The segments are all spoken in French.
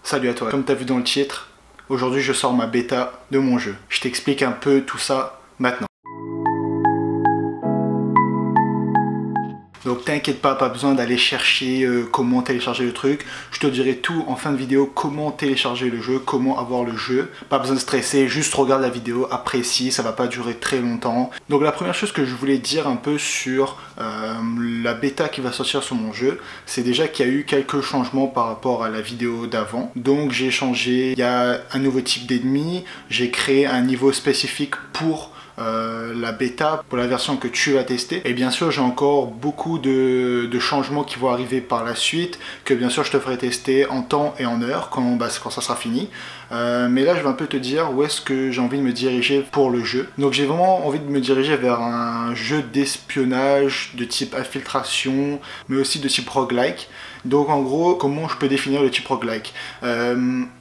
Salut à toi, comme tu as vu dans le titre, aujourd'hui je sors ma bêta de mon jeu. Je t'explique un peu tout ça maintenant. Donc t'inquiète pas besoin d'aller chercher comment télécharger le truc. Je te dirai tout en fin de vidéo, comment télécharger le jeu, comment avoir le jeu. Pas besoin de stresser, juste regarde la vidéo, apprécie, ça va pas durer très longtemps. Donc la première chose que je voulais dire un peu sur la bêta qui va sortir sur mon jeu, c'est déjà qu'il y a eu quelques changements par rapport à la vidéo d'avant. Donc j'ai changé, il y a un nouveau type d'ennemi, j'ai créé un niveau spécifique pour la bêta, pour la version que tu vas tester. Et bien sûr j'ai encore beaucoup de changements qui vont arriver par la suite, que bien sûr je te ferai tester en temps et en heure quand ça sera fini. Mais là je vais un peu te dire où est-ce que j'ai envie de me diriger pour le jeu. Donc j'ai vraiment envie de me diriger vers un jeu d'espionnage de type infiltration, mais aussi de type roguelike. Donc en gros, comment je peux définir le type roguelike?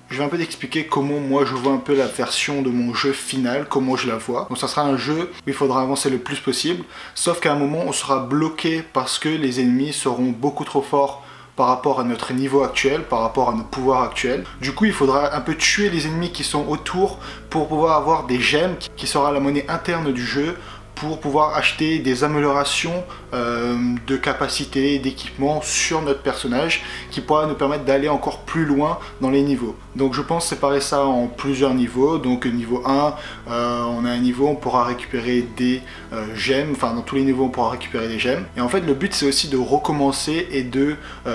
Je vais un peu t'expliquer comment moi je vois un peu la version de mon jeu final, comment je la vois. Donc ça sera un jeu où il faudra avancer le plus possible, sauf qu'à un moment on sera bloqué parce que les ennemis seront beaucoup trop forts par rapport à notre niveau actuel, par rapport à nos pouvoirs actuels. Du coup il faudra un peu tuer les ennemis qui sont autour pour pouvoir avoir des gemmes qui sera la monnaie interne du jeu, pour pouvoir acheter des améliorations de capacité, d'équipement sur notre personnage qui pourra nous permettre d'aller encore plus loin dans les niveaux. Donc je pense séparer ça en plusieurs niveaux. Donc niveau 1, on a un niveau où on pourra récupérer des gemmes, enfin dans tous les niveaux on pourra récupérer des gemmes. Et en fait le but c'est aussi de recommencer et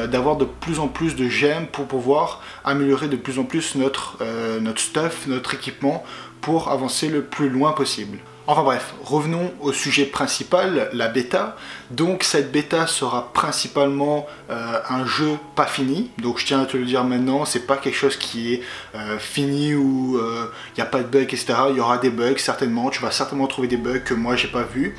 d'avoir de plus en plus de gemmes pour pouvoir améliorer de plus en plus notre stuff, notre équipement pour avancer le plus loin possible. Enfin bref, revenons au sujet principal, la bêta. Donc cette bêta sera principalement un jeu pas fini. Donc je tiens à te le dire maintenant, c'est pas quelque chose qui est fini où il n'y a pas de bugs, etc. Il y aura des bugs certainement, tu vas certainement trouver des bugs que moi j'ai pas vu.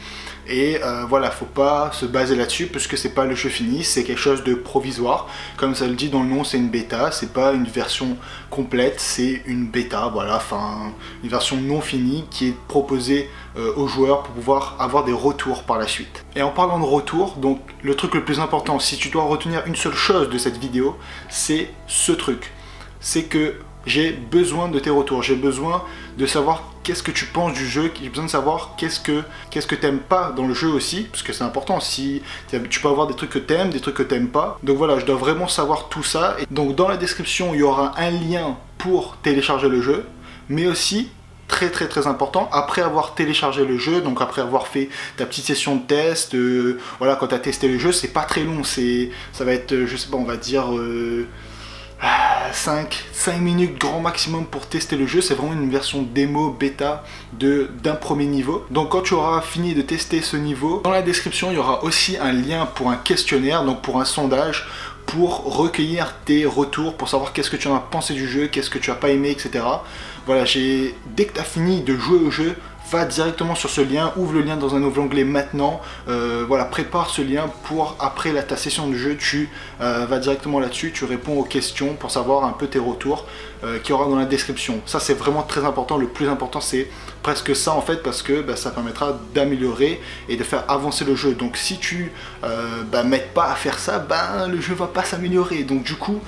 Et voilà, faut pas se baser là-dessus puisque c'est pas le jeu fini, c'est quelque chose de provisoire. Comme ça le dit dans le nom, c'est une bêta, c'est pas une version complète, c'est une bêta, voilà, enfin une version non finie qui est proposée aux joueurs pour pouvoir avoir des retours par la suite. Et en parlant de retour, donc le truc le plus important, si tu dois retenir une seule chose de cette vidéo, c'est ce truc. C'est que j'ai besoin de tes retours, j'ai besoin de savoir qu'est-ce que tu penses du jeu, j'ai besoin de savoir qu'est-ce que t'aimes pas dans le jeu aussi, parce que c'est important, si tu peux avoir des trucs que t'aimes, des trucs que t'aimes pas. Donc voilà, je dois vraiment savoir tout ça. Et donc dans la description, il y aura un lien pour télécharger le jeu, mais aussi, très important, après avoir téléchargé le jeu, donc après avoir fait ta petite session de test, voilà, quand tu as testé le jeu, c'est pas très long, ça va être, je sais pas, on va dire 5 minutes grand maximum pour tester le jeu. C'est vraiment une version démo bêta d'un premier niveau. Donc quand tu auras fini de tester ce niveau, dans la description il y aura aussi un lien pour un questionnaire, donc pour un sondage, pour recueillir tes retours, pour savoir qu'est-ce que tu en as pensé du jeu, qu'est-ce que tu as pas aimé, etc. Voilà, dès que tu as fini de jouer au jeu, va directement sur ce lien, ouvre le lien dans un nouvel onglet maintenant, voilà, prépare ce lien pour après ta session de jeu, tu vas directement là-dessus, tu réponds aux questions pour savoir un peu tes retours qu'il y aura dans la description. Ça c'est vraiment très important, le plus important c'est presque ça en fait, parce que ça permettra d'améliorer et de faire avancer le jeu. Donc si tu m'aides pas à faire ça, le jeu va pas s'améliorer. Donc du coup,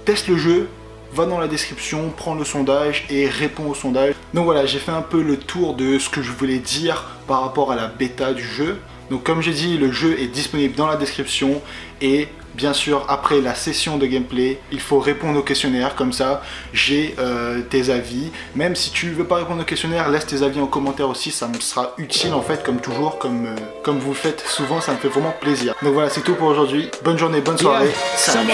teste le jeu, va dans la description, prends le sondage et réponds au sondage. Donc voilà, j'ai fait un peu le tour de ce que je voulais dire par rapport à la bêta du jeu. Donc comme j'ai dit, le jeu est disponible dans la description et bien sûr après la session de gameplay, il faut répondre au questionnaire, comme ça j'ai tes avis. Même si tu veux pas répondre au questionnaire, laisse tes avis en commentaire aussi, ça me sera utile en fait, comme toujours, comme vous le faites souvent, ça me fait vraiment plaisir. Donc voilà, c'est tout pour aujourd'hui, bonne journée, bonne soirée, salut.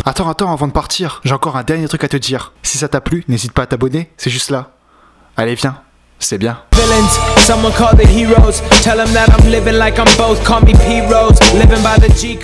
Attends, avant de partir, j'ai encore un dernier truc à te dire. Si ça t'a plu, n'hésite pas à t'abonner, c'est juste là. Allez viens, c'est bien. Someone call the heroes, tell them that I'm living like I'm both, call me P-Rose, living by the G